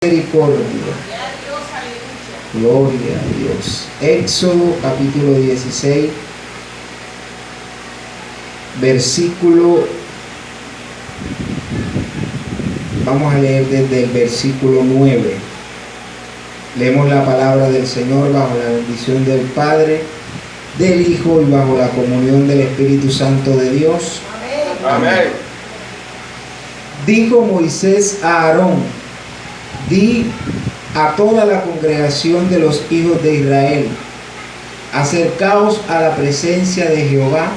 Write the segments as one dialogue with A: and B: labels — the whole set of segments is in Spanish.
A: Misericordia. Gloria a Dios. Éxodo capítulo 16, versículo, vamos a leer desde el versículo 9. Leemos la palabra del Señor bajo la bendición del Padre, del Hijo y bajo la comunión del Espíritu Santo de Dios. Amén. Dijo Moisés a Aarón: di a toda la congregación de los hijos de Israel: acercaos a la presencia de Jehová,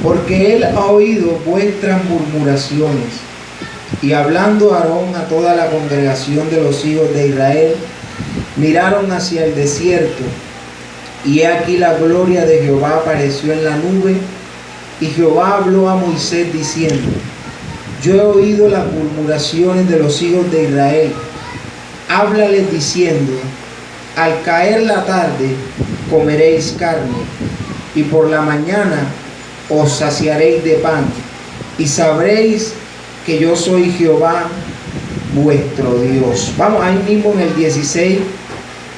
A: porque él ha oído vuestras murmuraciones. Y hablando Aarón a toda la congregación de los hijos de Israel, miraron hacia el desierto, y he aquí la gloria de Jehová apareció en la nube, y Jehová habló a Moisés diciendo: yo he oído las murmuraciones de los hijos de Israel. Háblales diciendo: al caer la tarde comeréis carne, y por la mañana os saciaréis de pan, y sabréis que yo soy Jehová vuestro Dios. Vamos ahí mismo en el 16,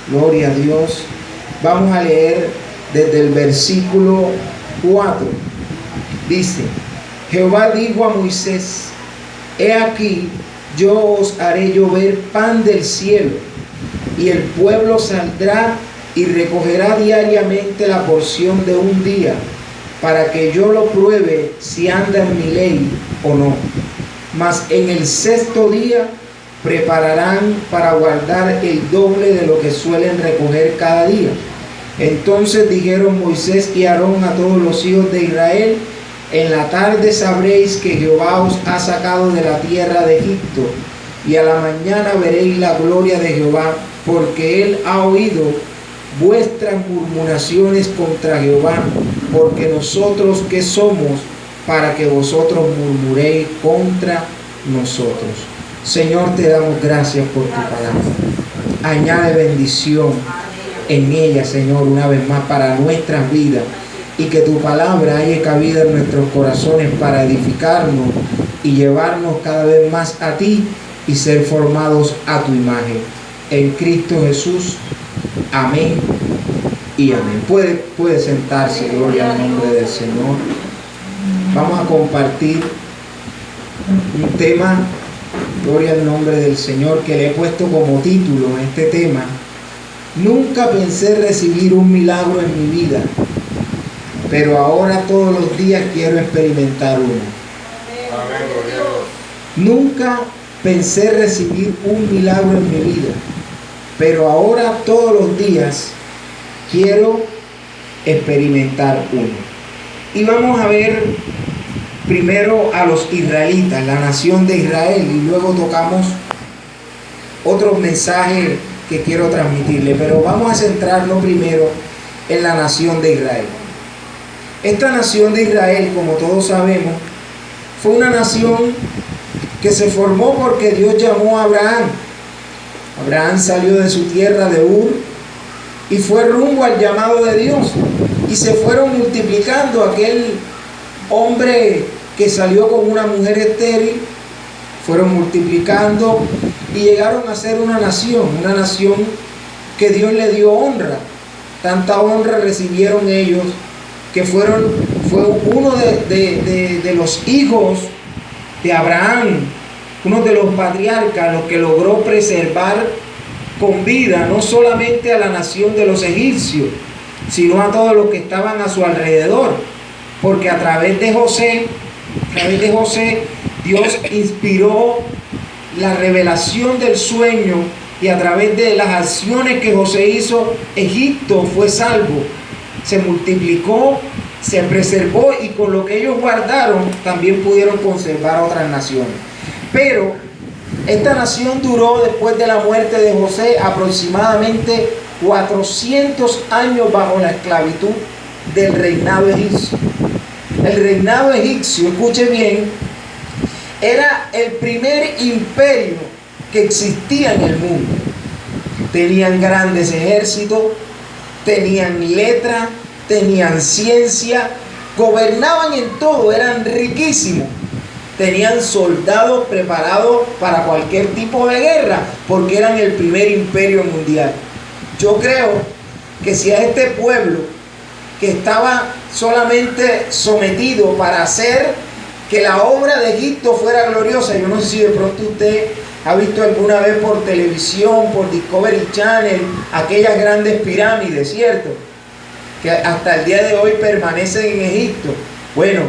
A: gloria a Dios. Vamos a leer desde el versículo 4. Dice: Jehová dijo a Moisés: he aquí, yo os haré llover pan del cielo, y el pueblo saldrá y recogerá diariamente la porción de un día, para que yo lo pruebe si anda en mi ley o no. Mas en el sexto día prepararán para guardar el doble de lo que suelen recoger cada día. Entonces dijeron Moisés y Aarón a todos los hijos de Israel: en la tarde sabréis que Jehová os ha sacado de la tierra de Egipto, y a la mañana veréis la gloria de Jehová, porque él ha oído vuestras murmuraciones contra Jehová. Porque nosotros, ¿qué somos para que vosotros murmuréis contra nosotros? Señor, te damos gracias por tu palabra. Añade bendición en ella, Señor, una vez más para nuestras vidas, y que tu palabra haya cabida en nuestros corazones para edificarnos y llevarnos cada vez más a ti y ser formados a tu imagen. En Cristo Jesús. Amén y amén. Puede sentarse. Gloria al nombre del Señor. Vamos a compartir un tema, gloria al nombre del Señor, que le he puesto como título en este tema: nunca pensé recibir un milagro en mi vida, pero ahora todos los días quiero experimentar uno. Amén, gloria a Dios. Nunca pensé recibir un milagro en mi vida, pero ahora todos los días quiero experimentar uno. Y vamos a ver primero a los israelitas, la nación de Israel, y luego tocamos otros mensajes que quiero transmitirle, pero vamos a centrarnos primero en la nación de Israel. Esta nación de Israel, como todos sabemos, fue una nación que se formó porque Dios llamó a Abraham. Abraham salió de su tierra de Ur y fue rumbo al llamado de Dios. Y se fueron multiplicando. Aquel hombre que salió con una mujer estéril, fueron multiplicando y llegaron a ser una nación que Dios le dio honra. Tanta honra recibieron ellos que fue uno de los hijos de Abraham, uno de los patriarcas, los que logró preservar con vida no solamente a la nación de los egipcios, sino a todos los que estaban a su alrededor, porque a través de José, Dios inspiró la revelación del sueño, y a través de las acciones que José hizo, Egipto fue salvo, se multiplicó, se preservó, y con lo que ellos guardaron también pudieron conservar otras naciones. Pero esta nación duró, después de la muerte de José, aproximadamente 400 años bajo la esclavitud del reinado egipcio. El reinado egipcio, escuche bien, era el primer imperio que existía en el mundo. Tenían grandes ejércitos, tenían letra, tenían ciencia, gobernaban en todo, eran riquísimos. tenían soldados preparados para cualquier tipo de guerra, porque eran el primer imperio mundial. Yo creo que si a este pueblo que estaba solamente sometido para hacer que la obra de Egipto fuera gloriosa, yo no sé si de pronto usted ha visto alguna vez por televisión, por Discovery Channel, aquellas grandes pirámides, ¿cierto?, que hasta el día de hoy permanecen en Egipto. Bueno,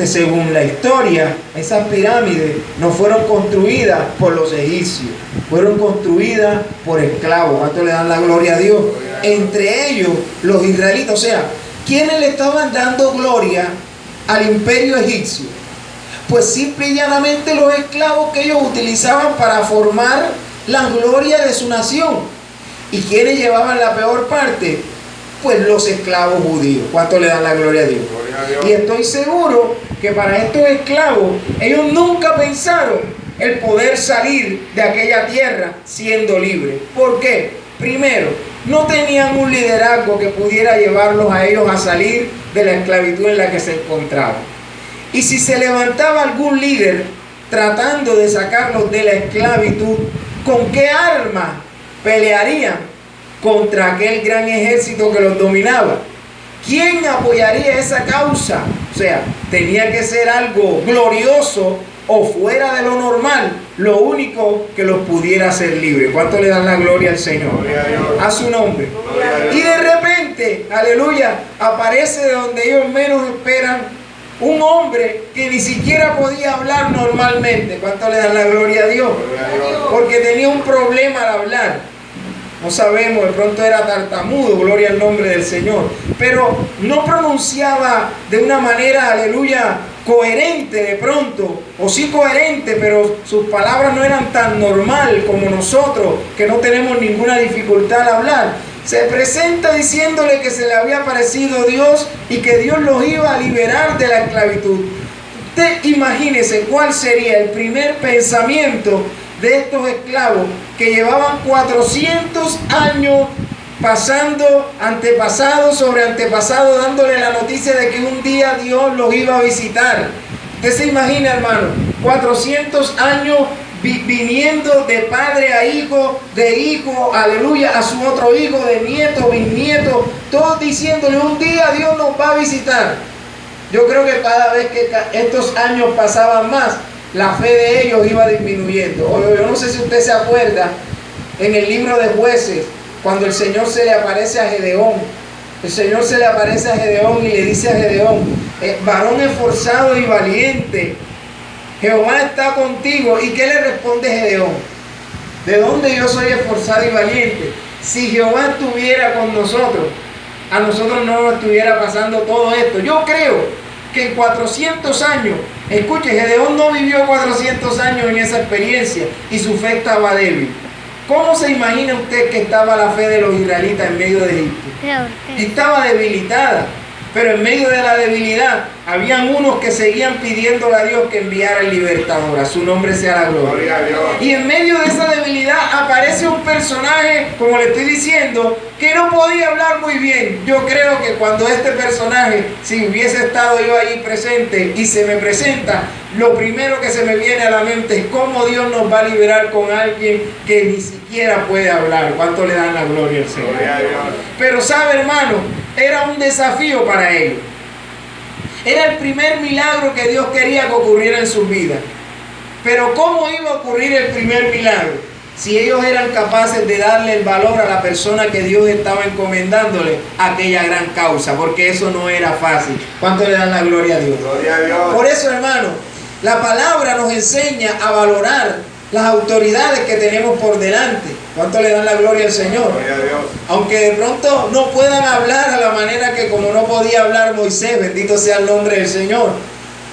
A: según la historia, esas pirámides no fueron construidas por los egipcios, fueron construidas por esclavos. ¿Cuánto le dan la gloria a Dios? Entre ellos, los israelitas. O sea, ¿quiénes le estaban dando gloria al imperio egipcio? Pues simple y llanamente los esclavos que ellos utilizaban para formar la gloria de su nación. ¿Y quiénes llevaban la peor parte? Pues los esclavos judíos. ¿Cuánto le dan la gloria a Dios? Gloria a Dios. Y estoy seguro que para estos esclavos, ellos nunca pensaron el poder salir de aquella tierra siendo libres. ¿Por qué? Primero, no tenían un liderazgo que pudiera llevarlos a ellos a salir de la esclavitud en la que se encontraban. Y si se levantaba algún líder tratando de sacarlos de la esclavitud, ¿con qué arma pelearían contra aquel gran ejército que los dominaba? ¿Quién apoyaría esa causa? O sea, tenía que ser algo glorioso o fuera de lo normal, lo único que los pudiera hacer libres. ¿Cuánto le dan la gloria al Señor? A su nombre. Y de repente, aleluya, aparece de donde ellos menos esperan un hombre que ni siquiera podía hablar normalmente. ¿Cuánto le dan la gloria a Dios? Porque tenía un problema al hablar. No sabemos, de pronto era tartamudo, gloria al nombre del Señor. Pero no pronunciaba de una manera, aleluya, coherente de pronto. O sí coherente, pero sus palabras no eran tan normal como nosotros, que no tenemos ninguna dificultad al hablar. Se presenta diciéndole que se le había aparecido Dios y que Dios los iba a liberar de la esclavitud. Usted imagínese cuál sería el primer pensamiento de estos esclavos que llevaban 400 años pasando antepasado sobre antepasado, dándole la noticia de que un día Dios los iba a visitar. Usted se imagina, hermano, 400 años viniendo de padre a hijo, de hijo, aleluya, a su otro hijo, de nieto, bisnieto, todos diciéndole un día Dios nos va a visitar. Yo creo que cada vez que estos años pasaban más, la fe de ellos iba disminuyendo. Yo no sé si usted se acuerda, en el libro de Jueces, cuando el Señor se le aparece a Gedeón, el Señor se le aparece a Gedeón y le dice a Gedeón: varón esforzado y valiente, Jehová está contigo. ¿Y qué le responde Gedeón? ¿De dónde yo soy esforzado y valiente? Si Jehová estuviera con nosotros, a nosotros no nos estuviera pasando todo esto. Yo creo que en 400 años, escuche, Gedeón no vivió 400 años en esa experiencia y su fe estaba débil. ¿Cómo se imagina usted que estaba la fe de los israelitas en medio de Egipto? Estaba debilitada, pero en medio de la debilidad habían unos que seguían pidiéndole a Dios que enviara el libertador. A su nombre sea la gloria. Y en medio de esa debilidad aparece un personaje, como le estoy diciendo, que no podía hablar muy bien. Yo creo que cuando este personaje, si hubiese estado yo ahí presente y se me presenta, lo primero que se me viene a la mente es cómo Dios nos va a liberar con alguien que ni siquiera puede hablar. ¿Cuánto le dan la gloria al Señor? Pero sabe, hermano, era un desafío para ellos. Era el primer milagro que Dios quería que ocurriera en sus vidas. Pero ¿cómo iba a ocurrir el primer milagro? Si ellos eran capaces de darle el valor a la persona que Dios estaba encomendándole a aquella gran causa, porque eso no era fácil. ¿Cuánto le dan la gloria a Dios? Gloria a Dios. Por eso, hermano, la palabra nos enseña a valorar las autoridades que tenemos por delante. ¿Cuánto le dan la gloria al Señor? Gloria a Dios. Aunque de pronto no puedan hablar a la manera que como no podía hablar Moisés, bendito sea el nombre del Señor.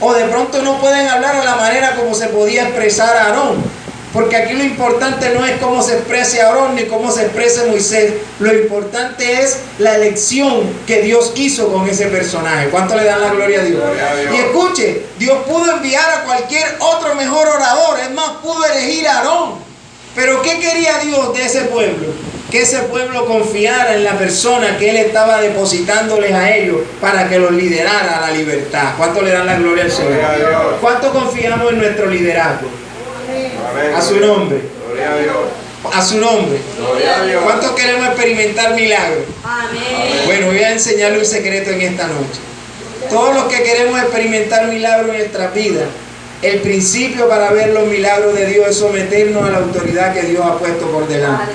A: O de pronto no pueden hablar a la manera como se podía expresar Aarón. Porque aquí lo importante no es cómo se exprese Aarón ni cómo se exprese Moisés. Lo importante es la elección que Dios hizo con ese personaje. ¿Cuánto le dan la gloria a Dios? Gloria a Dios. Y escuche, Dios pudo enviar a cualquier otro mejor orador. Es más, pudo elegir a Aarón. Pero ¿qué quería Dios de ese pueblo? que ese pueblo confiara en la persona que él estaba depositándoles a ellos para que los liderara a la libertad. ¿Cuánto le dan la gloria al Señor? ¿Cuánto confiamos en nuestro liderazgo? A su nombre. A su nombre. ¿Cuántos queremos experimentar milagros? Bueno, voy a enseñarle un secreto en esta noche. Todos los que queremos experimentar milagros en nuestras vidas, el principio para ver los milagros de Dios es someternos a la autoridad que Dios ha puesto por delante.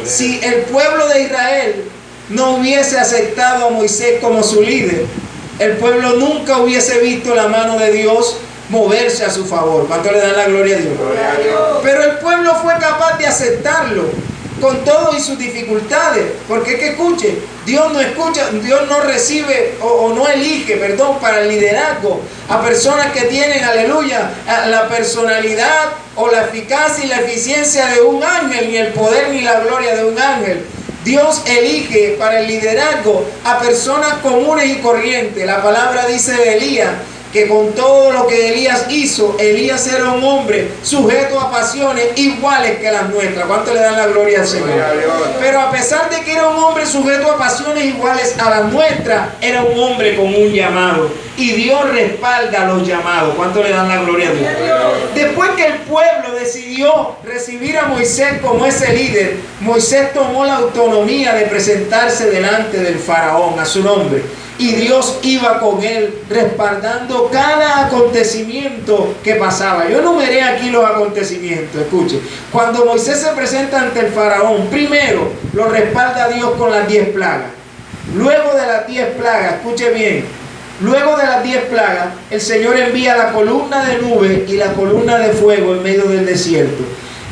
A: Si el pueblo de Israel no hubiese aceptado a Moisés como su líder, el pueblo nunca hubiese visto la mano de Dios moverse a su favor. ¿Cuánto le dan la gloria a Dios? Pero el pueblo fue capaz de aceptarlo con todo y sus dificultades, porque es que escuche, Dios no recibe o no elige, para el liderazgo a personas que tienen, aleluya, la personalidad o la eficacia y la eficiencia de un ángel, ni el poder ni la gloria de un ángel. Dios elige para el liderazgo a personas comunes y corrientes. La palabra dice de Elías que con todo lo que Elías hizo, Elías era un hombre sujeto a pasiones iguales que las nuestras. ¿Cuánto le dan la gloria al Señor? Pero a pesar de que era un hombre sujeto a pasiones iguales a las nuestras, era un hombre con un llamado. Y Dios respalda los llamados. ¿Cuánto le dan la gloria a Dios? Después que el pueblo decidió recibir a Moisés como ese líder, Moisés tomó la autonomía de presentarse delante del faraón a su nombre. Y Dios iba con él respaldando cada acontecimiento que pasaba. Yo enumeré aquí los acontecimientos. Escuche, cuando Moisés se presenta ante el faraón, primero lo respalda Dios con las 10 plagas. Luego de las 10 plagas, escuche bien, luego de las 10 plagas, el Señor envía la columna de nube y la columna de fuego en medio del desierto.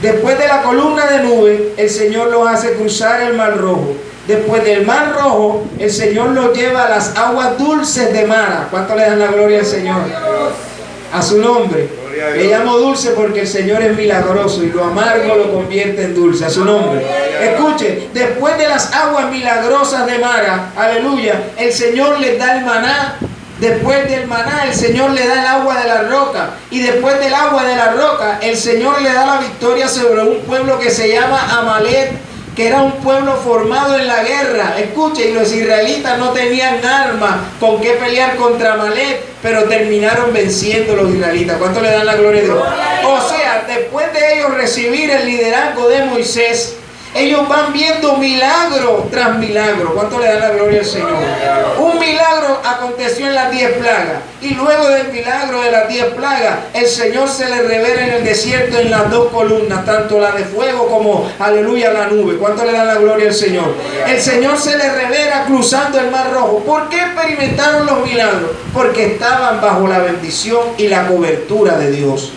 A: Después de la columna de nube, el Señor los hace cruzar el Mar Rojo. Después del Mar Rojo, el Señor los lleva a las aguas dulces de Mara. ¿Cuánto le dan la gloria al Señor? A su nombre. Le llamo dulce porque el Señor es milagroso y lo amargo lo convierte en dulce. A su nombre. Escuche, después de las aguas milagrosas de Mara, aleluya, el Señor les da el maná. Después del maná, el Señor le da el agua de la roca. Y después del agua de la roca, el Señor le da la victoria sobre un pueblo que se llama Amalek, que era un pueblo formado en la guerra. Escuche, y los israelitas no tenían armas con qué pelear contra Amalek, pero terminaron venciendo los israelitas. ¿Cuánto le dan la gloria a Dios? O sea, después de ellos recibir el liderazgo de Moisés, ellos van viendo milagro tras milagro. ¿Cuánto le dan la gloria al Señor? Un milagro aconteció en las 10 plagas. Y luego del milagro de las 10 plagas, el Señor se le revela en el desierto en las 2 columnas, tanto la de fuego como, aleluya, la nube. ¿Cuánto le dan la gloria al Señor? El Señor se le revela cruzando el Mar Rojo. ¿Por qué experimentaron los milagros? Porque estaban bajo la bendición y la cobertura de Dios.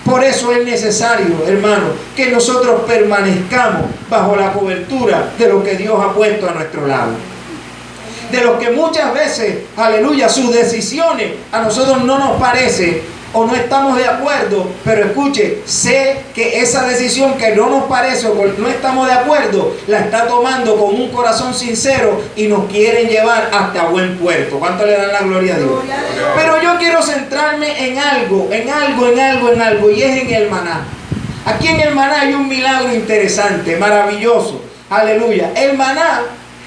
A: Por eso es necesario, hermano, que nosotros permanezcamos bajo la cobertura de lo que Dios ha puesto a nuestro lado. De los que muchas veces, aleluya, sus decisiones a nosotros no nos parecen o no estamos de acuerdo, pero escuche, sé que esa decisión que no nos parece o no estamos de acuerdo, la está tomando con un corazón sincero y nos quieren llevar hasta buen puerto. ¿Cuánto le dan la gloria a Dios? Pero yo quiero centrarme en algo, y es en el maná. Aquí en el maná hay un milagro interesante, maravilloso, aleluya. El maná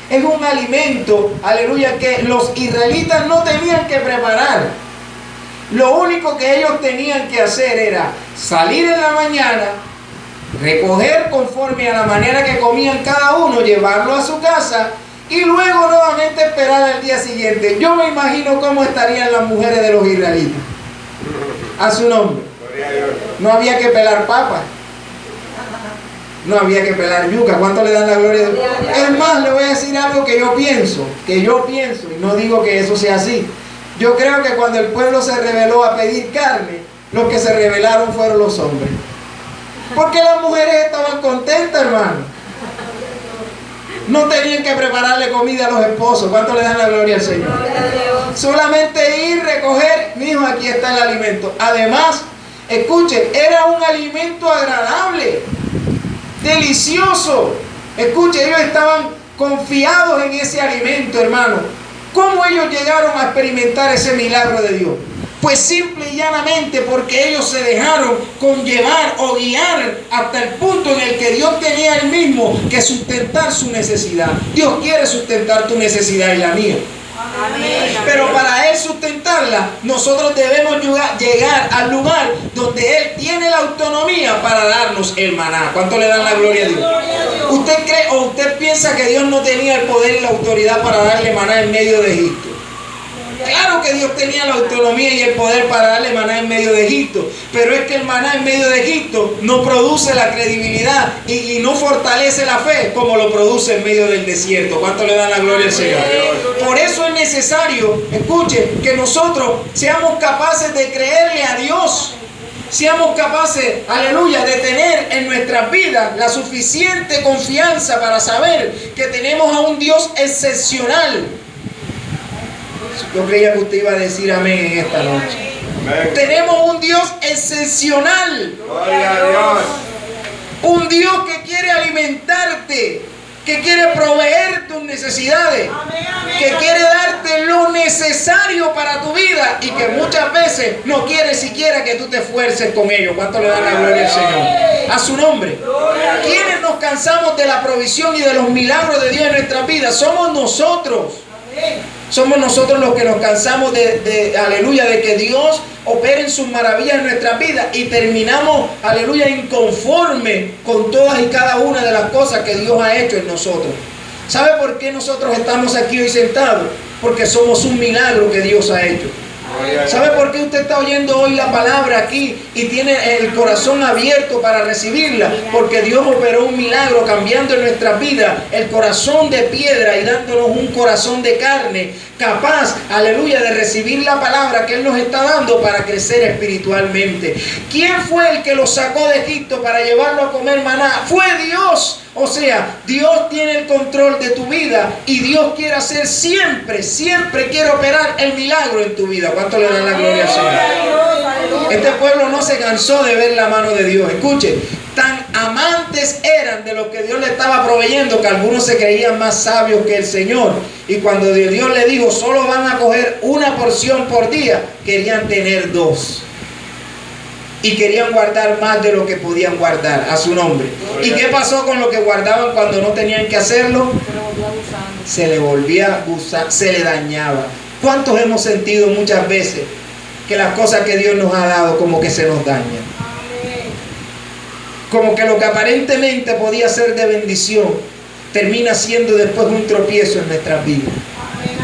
A: es un alimento, aleluya, que los israelitas no tenían que preparar. Lo único que ellos tenían que hacer era salir en la mañana, recoger conforme a la manera que comían cada uno, llevarlo a su casa y luego nuevamente esperar al día siguiente. Yo me imagino cómo estarían las mujeres de los israelitas. A su nombre. No había que pelar papas. No había que pelar yuca. ¿Cuánto le dan la gloria a Dios? Es más, le voy a decir algo que yo pienso, y no digo que eso sea así. Yo creo que cuando el pueblo se rebeló a pedir carne, los que se rebelaron fueron los hombres. Porque las mujeres estaban contentas, hermano. No tenían que prepararle comida a los esposos. ¿Cuánto le dan la gloria al Señor? Solamente ir, recoger, mijo, aquí está el alimento. Además, escuche, era un alimento agradable, delicioso. Escuche, ellos estaban confiados en ese alimento, hermano. ¿Cómo ellos llegaron a experimentar ese milagro de Dios? Pues simple y llanamente porque ellos se dejaron conllevar o guiar hasta el punto en el que Dios tenía él mismo que sustentar su necesidad. Dios quiere sustentar tu necesidad y la mía. Amén. Pero para él sustentarla, nosotros debemos llegar al lugar donde él tiene la autonomía para darnos el maná. ¿Cuánto le dan la gloria a Dios? ¿Usted cree o usted piensa que Dios no tenía el poder y la autoridad para darle maná en medio de Egipto? Claro que Dios tenía la autonomía y el poder para darle maná en medio de Egipto, pero es que el maná en medio de Egipto no produce la credibilidad y no fortalece la fe como lo produce en medio del desierto. ¿Cuánto le dan la gloria al Señor? Por eso es necesario, escuche, que nosotros seamos capaces de creerle a Dios. Seamos capaces, aleluya, de tener en nuestras vidas la suficiente confianza para saber que tenemos a un Dios excepcional. Yo creía que usted iba a decir amén en esta noche. Amén. Tenemos un Dios excepcional. Gloria a Dios. Un Dios que quiere alimentarte, que quiere proveer tus necesidades, que quiere darte lo necesario para tu vida y que muchas veces no quiere siquiera que tú te esfuerces con ello. ¿Cuánto le dan la gloria al Señor? A su nombre. ¿Quiénes nos cansamos de la provisión y de los milagros de Dios en nuestras vidas? Somos nosotros. Somos nosotros los que nos cansamos aleluya, de que Dios opere en sus maravillas en nuestras vidas y terminamos, aleluya, inconforme con todas y cada una de las cosas que Dios ha hecho en nosotros. ¿Sabe por qué nosotros estamos aquí hoy sentados? Porque somos un milagro que Dios ha hecho. ¿Sabe por qué usted está oyendo hoy la palabra aquí y tiene el corazón abierto para recibirla? Porque Dios operó un milagro cambiando en nuestras vidas el corazón de piedra y dándonos un corazón de carne capaz, aleluya, de recibir la palabra que Él nos está dando para crecer espiritualmente. ¿Quién fue el que lo sacó de Egipto para llevarlo a comer maná? Fue Dios. O sea, Dios tiene el control de tu vida y Dios quiere hacer siempre quiere operar el milagro en tu vida. ¿Cuánto le dan la gloria al Señor? Este pueblo no se cansó de ver la mano de Dios. Escuche, tan amantes eran de lo que Dios le estaba proveyendo que algunos se creían más sabios que el Señor. Y cuando Dios le dijo, solo van a coger una porción por día, querían tener dos. Y querían guardar más de lo que podían guardar a su nombre. ¿Y qué pasó con lo que guardaban cuando no tenían que hacerlo? Se le volvía a gustar, se le dañaba. ¿Cuántos hemos sentido muchas veces que las cosas que Dios nos ha dado como que se nos dañan? Como que lo que aparentemente podía ser de bendición termina siendo después un tropiezo en nuestras vidas.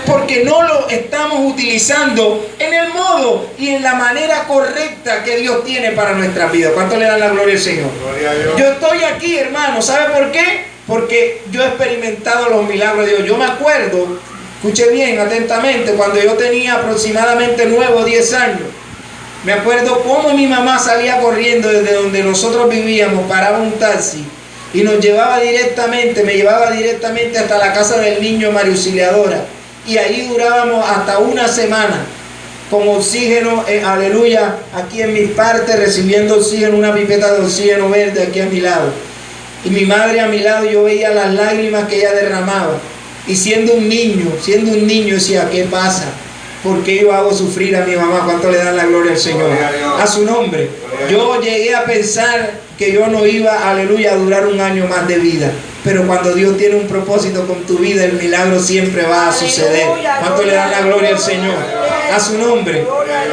A: Porque no lo estamos utilizando en el modo y en la manera correcta que Dios tiene para nuestras vidas. ¿Cuánto le dan la gloria al Señor? Gloria a Dios. Yo estoy aquí, hermano. ¿Sabe por qué? Porque yo he experimentado los milagros de Dios. Yo me acuerdo, escuche bien, atentamente, cuando yo tenía aproximadamente 9 o 10 años. Me acuerdo cómo mi mamá salía corriendo desde donde nosotros vivíamos, paraba un taxi y nos llevaba directamente, me llevaba directamente hasta la casa del niño María Auxiliadora. Y ahí durábamos hasta una semana con oxígeno, aleluya, aquí en mi parte, recibiendo oxígeno, una pipeta de oxígeno verde aquí a mi lado. Y mi madre a mi lado, yo veía las lágrimas que ella derramaba. Y siendo un niño decía, ¿qué pasa? ¿Por qué yo hago sufrir a mi mamá? ¿Cuánto le dan la gloria al Señor? A su nombre. Yo llegué a pensar que yo no iba, aleluya, a durar un año más de vida. Pero cuando Dios tiene un propósito con tu vida, el milagro siempre va a suceder. ¿Cuánto le dan la gloria al Señor? A su nombre.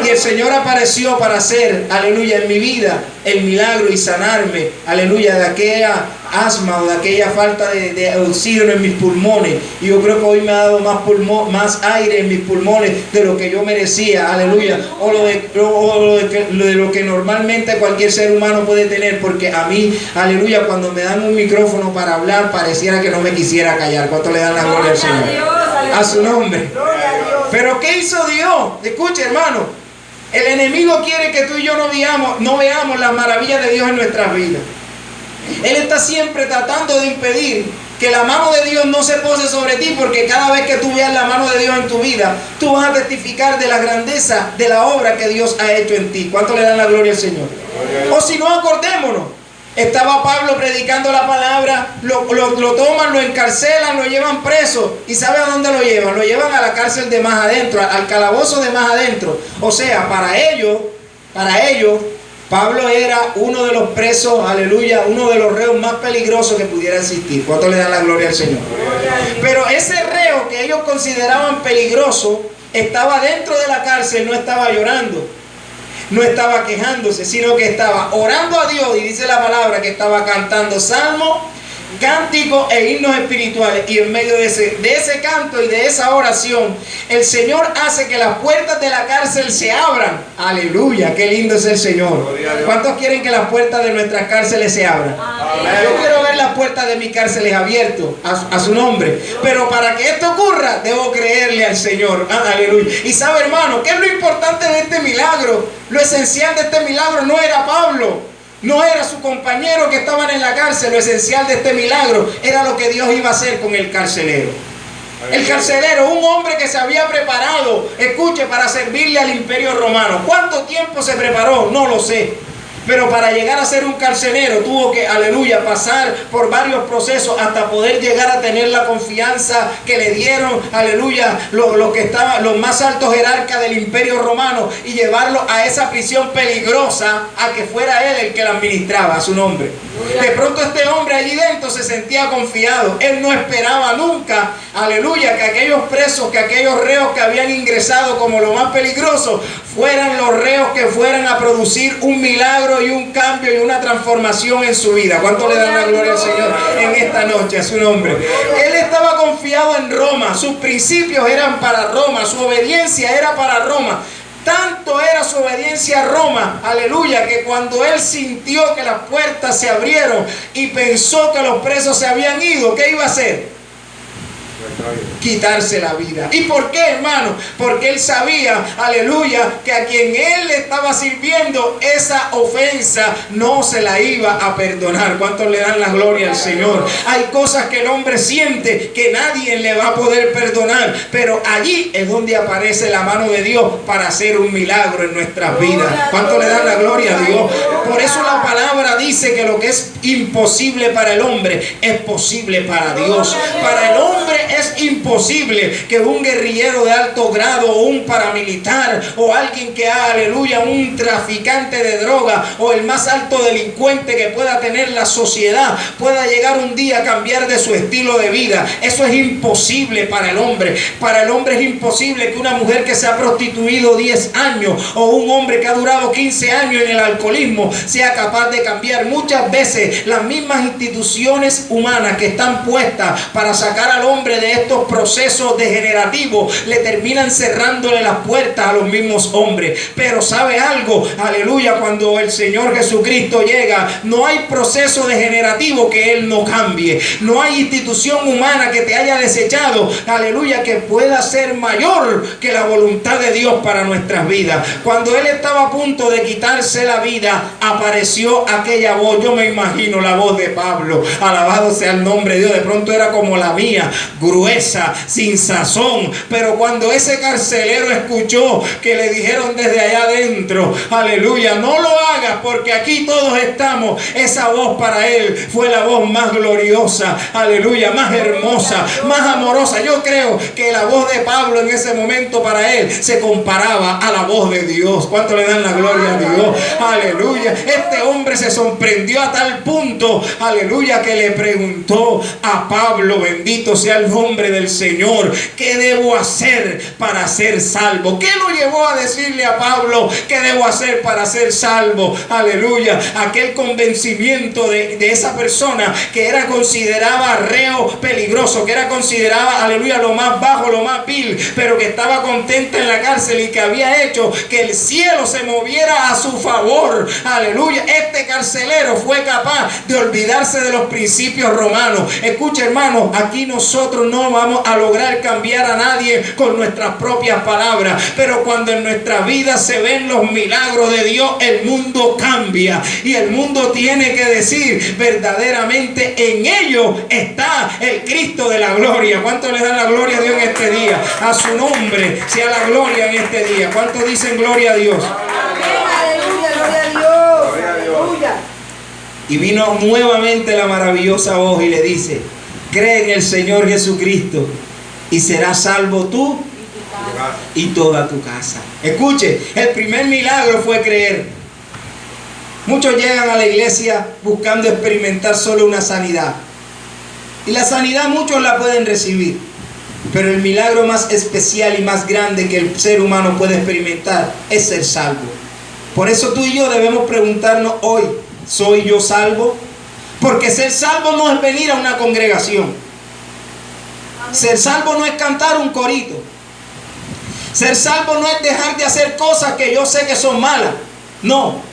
A: Y el Señor apareció para hacer, aleluya, en mi vida el milagro y sanarme, aleluya, de aquella asma o de aquella falta de oxígeno en mis pulmones. Y yo creo que hoy me ha dado más aire en mis pulmones de lo que yo merecía, aleluya, o de lo que normalmente cualquier ser humano puede tener, porque a mí, aleluya, cuando me dan un micrófono para hablar, pareciera que no me quisiera callar. ¿Cuánto le dan la gloria al Señor? A su nombre. Pero ¿qué hizo Dios? Escuche, hermano, el enemigo quiere que tú y yo no veamos las maravillas de Dios en nuestras vidas. Él está siempre tratando de impedir que la mano de Dios no se pose sobre ti, porque cada vez que tú veas la mano de Dios en tu vida, tú vas a testificar de la grandeza de la obra que Dios ha hecho en ti. ¿Cuánto le dan la gloria al Señor? O si no, acordémonos Estaba Pablo predicando la palabra, lo toman, lo encarcelan, lo llevan preso. ¿Y sabe a dónde lo llevan? Lo llevan a la cárcel de más adentro, al calabozo de más adentro. O sea, para ellos, Pablo era uno de los presos, aleluya, uno de los reos más peligrosos que pudiera existir. ¿Cuánto le dan la gloria al Señor? Pero ese reo que ellos consideraban peligroso estaba dentro de la cárcel, no estaba llorando, no estaba quejándose, sino que estaba orando a Dios, y dice la palabra que estaba cantando salmos, cánticos e himnos espirituales. Y en medio de ese canto y de esa oración, el Señor hace que las puertas de la cárcel se abran. Aleluya, qué lindo es el Señor. ¿Cuántos quieren que las puertas de nuestras cárceles se abran? Yo quiero ver las puertas de mis cárceles abiertas a su nombre. Pero para que esto ocurra, debo creerle al Señor. Aleluya. Y sabe, hermano, ¿qué es lo importante de este milagro? Lo esencial de este milagro no era Pablo, no era su compañero que estaban en la cárcel. Lo esencial de este milagro era lo que Dios iba a hacer con el carcelero. El carcelero, un hombre que se había preparado, escuche, para servirle al imperio romano. ¿Cuánto tiempo se preparó? No lo sé. Pero para llegar a ser un carcelero tuvo que, aleluya, pasar por varios procesos hasta poder llegar a tener la confianza que le dieron, aleluya, los más altos jerarcas del imperio romano, y llevarlo a esa prisión peligrosa, a que fuera él el que la administraba, a su nombre. De pronto este hombre allí dentro se sentía confiado. Él no esperaba nunca, aleluya, que aquellos presos, que aquellos reos que habían ingresado como lo más peligroso, fueran los reos que fueran a producir un milagro y un cambio y una transformación en su vida. ¿Cuánto le dan la gloria al Señor en esta noche, a su nombre? Él estaba confiado en Roma, sus principios eran para Roma, su obediencia era para Roma. Tanto era su obediencia a Roma, aleluya, que cuando él sintió que las puertas se abrieron y pensó que los presos se habían ido, ¿qué iba a hacer? Quitarse la vida. ¿Y por qué, hermano? Porque él sabía, aleluya, que a quien él le estaba sirviendo, esa ofensa no se la iba a perdonar. ¿Cuántos le dan la gloria al Señor? Hay cosas que el hombre siente que nadie le va a poder perdonar, pero allí es donde aparece la mano de Dios para hacer un milagro en nuestras vidas. ¿Cuántos le dan la gloria a Dios? Por eso la palabra dice que lo que es imposible para el hombre es posible para Dios. Para el hombre es imposible que un guerrillero de alto grado, o un paramilitar, o alguien que haga, aleluya, un traficante de droga, o el más alto delincuente que pueda tener la sociedad, pueda llegar un día a cambiar de su estilo de vida. Eso es imposible para el hombre. Para el hombre es imposible que una mujer que se ha prostituido 10 años, o un hombre que ha durado 15 años en el alcoholismo, sea capaz de cambiar. Muchas veces las mismas instituciones humanas que están puestas para sacar al hombre de estos procesos degenerativos le terminan cerrándole las puertas a los mismos hombres. Pero ¿sabe algo? Aleluya, cuando el Señor Jesucristo llega, no hay proceso degenerativo que Él no cambie. No hay institución humana que te haya desechado, aleluya, que pueda ser mayor que la voluntad de Dios para nuestras vidas. Cuando Él estaba a punto de quitarse la vida, apareció aquella voz. Yo me imagino la voz de Pablo, alabado sea el nombre de Dios. De pronto era como la mía, gruesa, sin sazón. Pero cuando ese carcelero escuchó que le dijeron desde allá adentro, aleluya, no lo hagas porque aquí todos estamos, esa voz para él fue la voz más gloriosa, aleluya, más hermosa, más amorosa. Yo creo que la voz de Pablo en ese momento para él se comparaba a la voz de Dios. ¿Cuánto le dan la gloria a Dios? Aleluya. Este hombre se sorprendió a tal punto, aleluya, que le preguntó a Pablo, bendito sea el nombre del Señor, ¿qué debo hacer para ser salvo? ¿Qué lo llevó a decirle a Pablo qué debo hacer para ser salvo? Aleluya, aquel convencimiento de esa persona que era considerada reo peligroso, que era considerada, aleluya, lo más bajo, lo más vil, pero que estaba contenta en la cárcel y que había hecho que el cielo se moviera a su favor. Aleluya, este carcelero fue capaz de olvidarse de los principios romanos. Escucha, hermano, aquí nosotros no vamos a lograr cambiar a nadie con nuestras propias palabras, pero cuando en nuestra vida se ven los milagros de Dios, el mundo cambia y el mundo tiene que decir verdaderamente en ello está el Cristo de la gloria. ¿Cuánto le dan la gloria a Dios en este día? A su nombre sea la gloria en este día. ¿Cuántos dicen gloria a Dios?
B: Amén, aleluya, gloria a Dios. Aleluya.
A: Y vino nuevamente la maravillosa voz y le dice: cree en el Señor Jesucristo y serás salvo tú y toda tu casa. Escuche, el primer milagro fue creer. Muchos llegan a la iglesia buscando experimentar solo una sanidad. Y la sanidad muchos la pueden recibir. Pero el milagro más especial y más grande que el ser humano puede experimentar es ser salvo. Por eso tú y yo debemos preguntarnos hoy: ¿soy yo salvo? Porque ser salvo no es venir a una congregación. Ser salvo no es cantar un corito. Ser salvo no es dejar de hacer cosas que yo sé que son malas. No.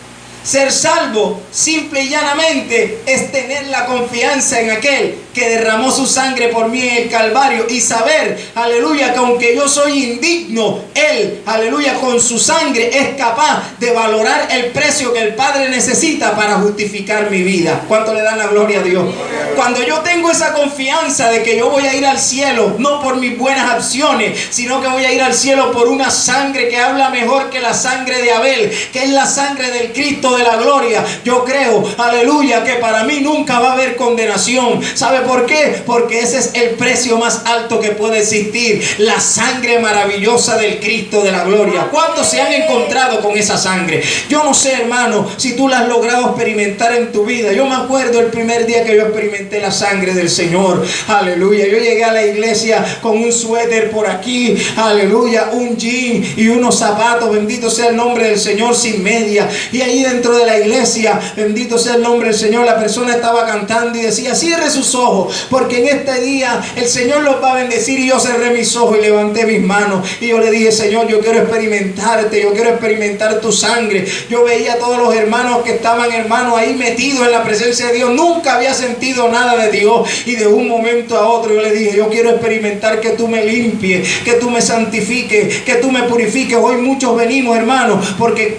A: Ser salvo simple y llanamente es tener la confianza en aquel que derramó su sangre por mí en el Calvario y saber, aleluya, que aunque yo soy indigno, Él, aleluya, con su sangre es capaz de valorar el precio que el Padre necesita para justificar mi vida. ¿Cuánto le dan la gloria a Dios? Cuando yo tengo esa confianza de que yo voy a ir al cielo, no por mis buenas acciones, sino que voy a ir al cielo por una sangre que habla mejor que la sangre de Abel, que es la sangre del Cristo de la gloria, yo creo, aleluya, que para mí nunca va a haber condenación. ¿Sabe por qué? Porque ese es el precio más alto que puede existir, la sangre maravillosa del Cristo de la gloria. ¿Cuántos se han encontrado con esa sangre? Yo no sé, hermano, si tú la has logrado experimentar en tu vida. Yo me acuerdo el primer día que yo experimenté la sangre del Señor, aleluya. Yo llegué a la iglesia con un suéter por aquí, aleluya, un jean y unos zapatos, bendito sea el nombre del Señor, sin media. Y ahí dentro de la iglesia, bendito sea el nombre del Señor, la persona estaba cantando y decía: cierre sus ojos, porque en este día el Señor los va a bendecir. Y yo cerré mis ojos y levanté mis manos y yo le dije: Señor, yo quiero experimentarte, yo quiero experimentar tu sangre. Yo veía a todos los hermanos que estaban, hermanos, ahí metidos en la presencia de Dios. Nunca había sentido nada de Dios, y de un momento a otro yo le dije: yo quiero experimentar que tú me limpies, que tú me santifiques, que tú me purifiques. Hoy muchos venimos, hermanos, porque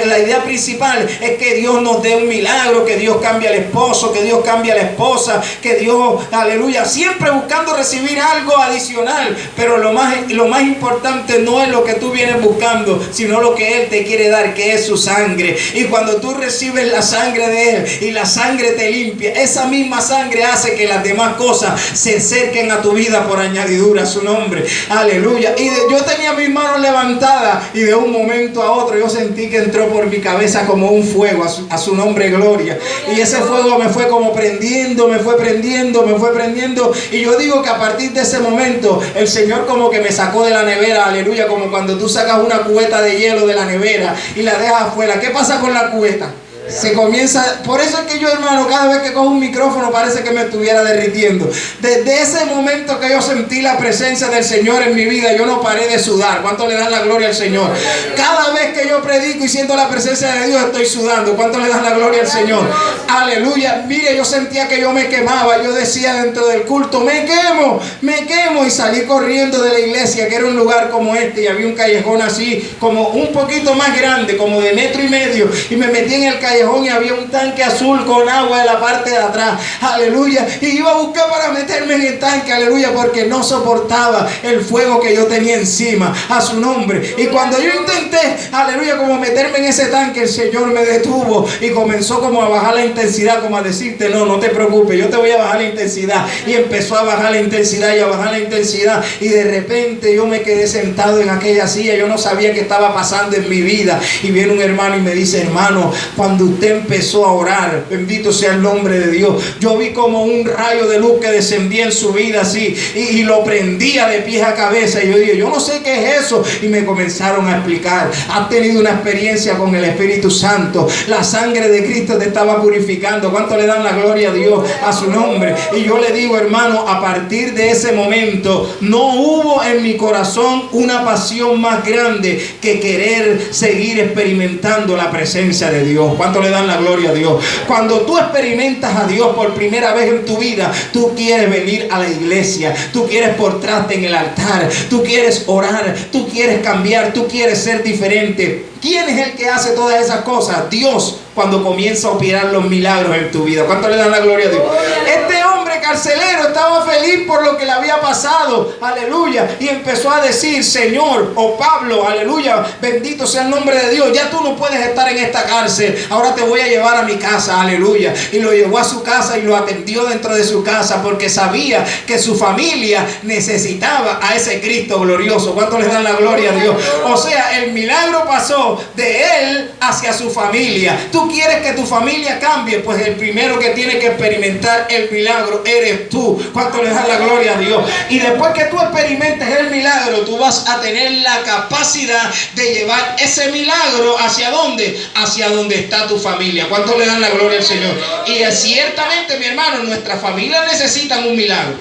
A: la idea principal es que Dios nos dé un milagro, que Dios cambie al esposo, que Dios cambie a la esposa, que Dios, aleluya, siempre buscando recibir algo adicional. Pero lo más importante no es lo que tú vienes buscando, sino lo que Él te quiere dar, que es su sangre. Y cuando tú recibes la sangre de Él y la sangre te limpia, esa misma sangre hace que las demás cosas se acerquen a tu vida por añadidura, a su nombre, aleluya. Y yo tenía mis manos levantadas y de un momento a otro yo sentí que entró por mi cabeza como un fuego, a su nombre gloria. Y ese fuego me fue como prendiendo, me fue prendiendo, me fue prendiendo. Y yo digo que a partir de ese momento el Señor como que me sacó de la nevera, aleluya, como cuando tú sacas una cubeta de hielo de la nevera y la dejas afuera. ¿Qué pasa con la cubeta? Se comienza. Por eso es que yo, hermano, cada vez que cojo un micrófono parece que me estuviera derritiendo. Desde ese momento que yo sentí la presencia del Señor en mi vida, yo no paré de sudar. ¿Cuánto le dan la gloria al Señor? Cada vez que yo predico y siento la presencia de Dios, estoy sudando. ¿Cuánto le dan la gloria al Señor? Aleluya. Mire, yo sentía que yo me quemaba. Yo decía dentro del culto: me quemo, me quemo. Y salí corriendo de la iglesia, que era un lugar como este, y había un callejón así, como un poquito más grande, como de 1,5 metros. Y me metí en el callejón y había un tanque azul con agua en la parte de atrás, aleluya. Y iba a buscar para meterme en el tanque, aleluya, porque no soportaba el fuego que yo tenía encima, a su nombre. Y cuando yo intenté, aleluya, como meterme en ese tanque, el Señor me detuvo y comenzó como a bajar la intensidad, como a decirte: no, no te preocupes, yo te voy a bajar la intensidad. Y empezó a bajar la intensidad y a bajar la intensidad, y de repente yo me quedé sentado en aquella silla. Yo no sabía qué estaba pasando en mi vida, y viene un hermano y me dice: hermano, cuando usted empezó a orar, bendito sea el nombre de Dios, yo vi como un rayo de luz que descendía en su vida así, y lo prendía de pies a cabeza. Y yo dije: yo no sé qué es eso. Y me comenzaron a explicar: has tenido una experiencia con el Espíritu Santo, la sangre de Cristo te estaba purificando. ¿Cuánto le dan la gloria a Dios, a su nombre? Y yo le digo, hermano, a partir de ese momento no hubo en mi corazón una pasión más grande que querer seguir experimentando la presencia de Dios. ¿Cuánto le dan la gloria a Dios? Cuando tú experimentas a Dios por primera vez en tu vida, tú quieres venir a la iglesia, tú quieres postrarte en el altar, tú quieres orar, tú quieres cambiar, tú quieres ser diferente. ¿Quién es el que hace todas esas cosas? Dios, cuando comienza a operar los milagros en tu vida. ¿Cuánto le dan la gloria a Dios? Este hombre carcelero estaba feliz feliz por lo que le había pasado, aleluya, y empezó a decir: Señor, o Pablo, aleluya, bendito sea el nombre de Dios, ya tú no puedes estar en esta cárcel, ahora te voy a llevar a mi casa, aleluya. Y lo llevó a su casa y lo atendió dentro de su casa, porque sabía que su familia necesitaba a ese Cristo glorioso. ¿Cuánto les dan la gloria a Dios? O sea, el milagro pasó de él hacia su familia. ¿Tú quieres que tu familia cambie? Pues el primero que tiene que experimentar el milagro eres tú. ¿Cuánto les dan la gloria a Dios? Y después que tú experimentes el milagro, tú vas a tener la capacidad de llevar ese milagro ¿hacia dónde? Hacia donde está tu familia. ¿Cuánto le dan la gloria al Señor? Y ciertamente, mi hermano, nuestras familias necesitan un milagro.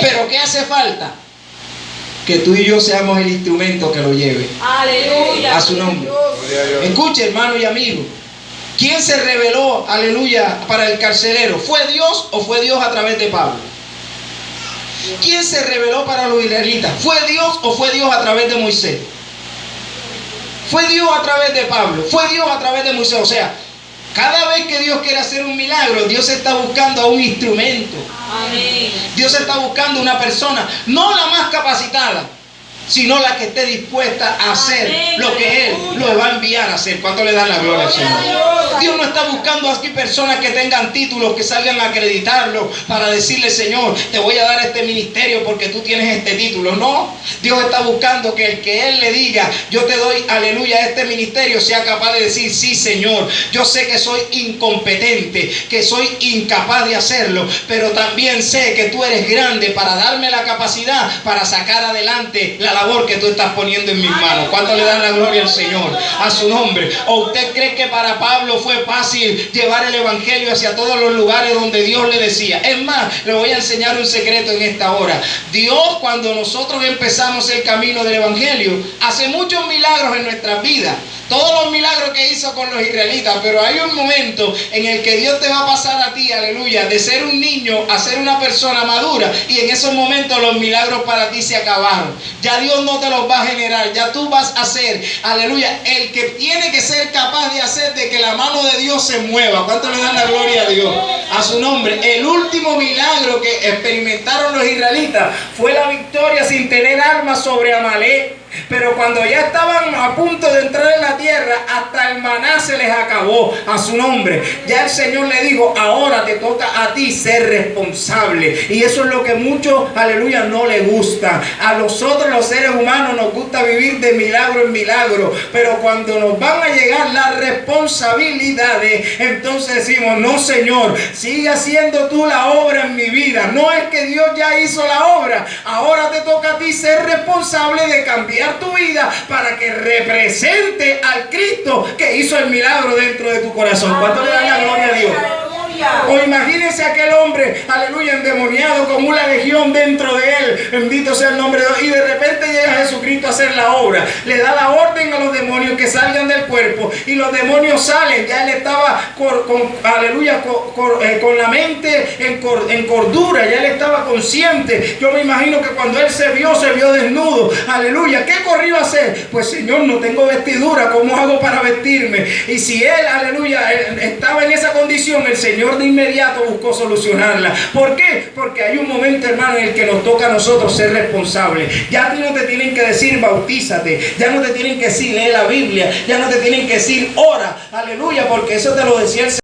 A: Pero ¿qué hace falta? Que tú y yo seamos el instrumento que lo lleve. Aleluya. A su nombre. Escuche, hermano y amigo. ¿Quién se reveló, aleluya, para el carcelero? ¿Fue Dios o fue Dios a través de Pablo? ¿Quién se reveló para los israelitas? ¿Fue Dios o fue Dios a través de Moisés? Fue Dios a través de Pablo. Fue Dios a través de Moisés. O sea, cada vez que Dios quiere hacer un milagro, Dios está buscando a un instrumento. Amén. Dios está buscando una persona, no la más capacitada, sino la que esté dispuesta a hacer lo que Él lo va a enviar a hacer. ¿Cuánto le dan la gloria al Señor? Dios no está buscando aquí personas que tengan títulos, que salgan a acreditarlo para decirle: Señor, te voy a dar este ministerio porque tú tienes este título. No, Dios está buscando que el que Él le diga: yo te doy, aleluya, este ministerio, sea capaz de decir: sí, Señor, yo sé que soy incompetente, que soy incapaz de hacerlo, pero también sé que tú eres grande para darme la capacidad para sacar adelante la labor que tú estás poniendo en mis manos. ¿Cuánto le dan la gloria al Señor? A su nombre. ¿O usted cree que para Pablo fue fácil llevar el evangelio hacia todos los lugares donde Dios le decía? Es más, le voy a enseñar un secreto en esta hora. Dios, cuando nosotros empezamos el camino del evangelio, hace muchos milagros en nuestras vidas. Todos los milagros que hizo con los israelitas, pero hay un momento en el que Dios te va a pasar a ti, aleluya, de ser un niño a ser una persona madura, y en esos momentos los milagros para ti se acabaron. Ya Dios no te los va a generar, ya tú vas a ser, aleluya, el que tiene que ser capaz de hacer de que la mano de Dios se mueva. ¿Cuánto le dan la gloria a Dios? A su nombre. El último milagro que experimentaron los israelitas fue la victoria sin tener armas sobre Amalek. Pero cuando ya estaban a punto de entrar en la tierra, hasta el maná se les acabó. A su nombre. Ya el Señor le dijo: ahora te toca a ti ser responsable. Y eso es lo que muchos, aleluya, no le gusta. A nosotros los seres humanos nos gusta vivir de milagro en milagro, pero cuando nos van a llegar las responsabilidades, entonces decimos: no, Señor, sigue haciendo tú la obra en mi vida. No es que Dios ya hizo la obra, ahora te toca a ti ser responsable de cambiar tu vida para que represente al Cristo que hizo el milagro dentro de tu corazón. ¿Cuánto le dan la gloria a Dios? O imagínense aquel hombre, aleluya, endemoniado con una legión dentro de él, bendito sea el nombre de Dios, y de repente llega Jesucristo a hacer la obra, le da la orden a los demonios que salgan del cuerpo, y los demonios salen. Ya él estaba con la mente en cordura, ya él estaba consciente. Yo me imagino que cuando él se vio desnudo, aleluya, ¿qué corrió a hacer? Pues: Señor, no tengo vestidura, ¿cómo hago para vestirme? Y si él, aleluya, estaba en esa condición, el Señor de inmediato buscó solucionarla. ¿Por qué? Porque hay un momento, hermano, en el que nos toca a nosotros ser responsables. Ya a ti no te tienen que decir bautízate, ya no te tienen que decir lee la Biblia, ya no te tienen que decir ora, aleluya, porque eso te lo decía el Señor.